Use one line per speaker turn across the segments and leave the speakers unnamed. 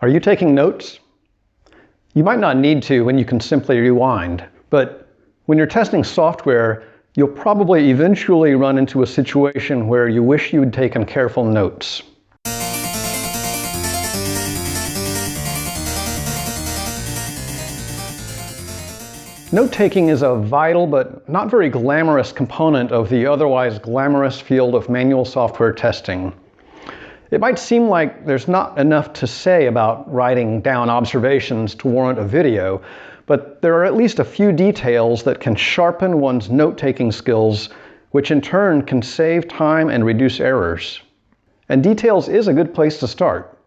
Are you taking notes? You might not need to when you can simply rewind, but when you're testing software, you'll probably eventually run into a situation where you wish you'd taken careful notes. Note-taking is a vital but not very glamorous component of the otherwise glamorous field of manual software testing. It might seem like there's not enough to say about writing down observations to warrant a video, but there are at least a few details that can sharpen one's note-taking skills, which in turn can save time and reduce errors. And details is a good place to start.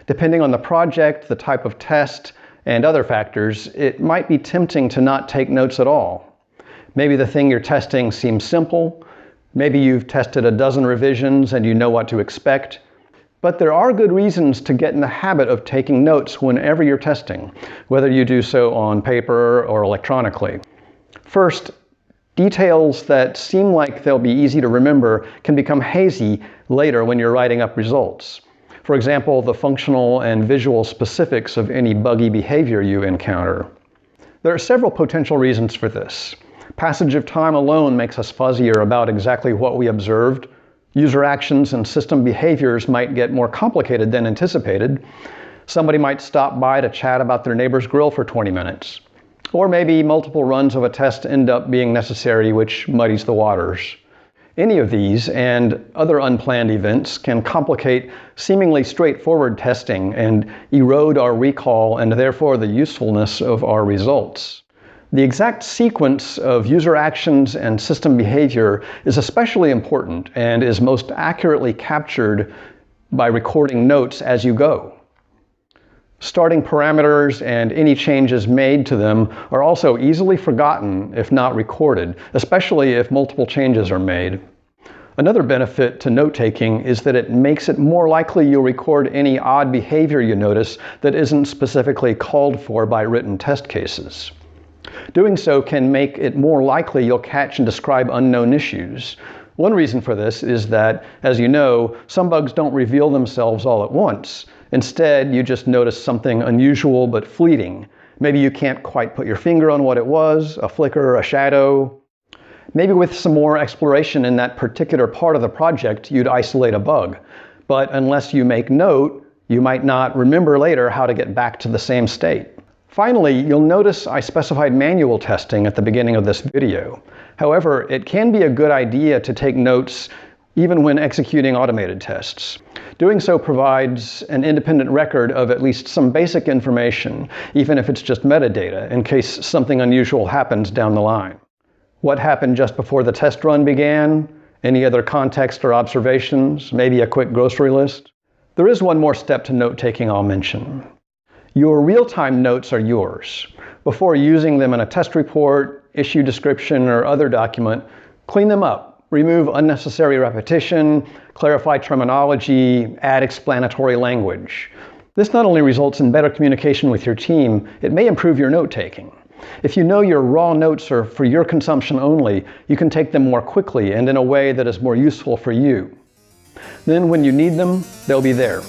Depending on the project, the type of test, and other factors, it might be tempting to not take notes at all. Maybe the thing you're testing seems simple. Maybe you've tested a dozen revisions and you know what to expect. But there are good reasons to get in the habit of taking notes whenever you're testing, whether you do so on paper or electronically. First, details that seem like they'll be easy to remember can become hazy later when you're writing up results. For example, the functional and visual specifics of any buggy behavior you encounter. There are several potential reasons for this. Passage of time alone makes us fuzzier about exactly what we observed. User actions and system behaviors might get more complicated than anticipated. Somebody might stop by to chat about their neighbor's grill for 20 minutes. Or maybe multiple runs of a test end up being necessary, which muddies the waters. Any of these and other unplanned events can complicate seemingly straightforward testing and erode our recall and therefore the usefulness of our results. The exact sequence of user actions and system behavior is especially important and is most accurately captured by recording notes as you go. Starting parameters and any changes made to them are also easily forgotten if not recorded, especially if multiple changes are made. Another benefit to note-taking is that it makes it more likely you'll record any odd behavior you notice that isn't specifically called for by written test cases. Doing so can make it more likely you'll catch and describe unknown issues. One reason for this is that, as you know, some bugs don't reveal themselves all at once. Instead, you just notice something unusual but fleeting. Maybe you can't quite put your finger on what it was, a flicker, a shadow. Maybe with some more exploration in that particular part of the project, you'd isolate a bug. But unless you make note, you might not remember later how to get back to the same state. Finally, you'll notice I specified manual testing at the beginning of this video. However, it can be a good idea to take notes even when executing automated tests. Doing so provides an independent record of at least some basic information, even if it's just metadata, in case something unusual happens down the line. What happened just before the test run began? Any other context or observations? Maybe a quick grocery list? There is one more step to note-taking I'll mention. Your real-time notes are yours. Before using them in a test report, issue description, or other document, clean them up. Remove unnecessary repetition, clarify terminology, add explanatory language. This not only results in better communication with your team, it may improve your note-taking. If you know your raw notes are for your consumption only, you can take them more quickly and in a way that is more useful for you. Then when you need them, they'll be there.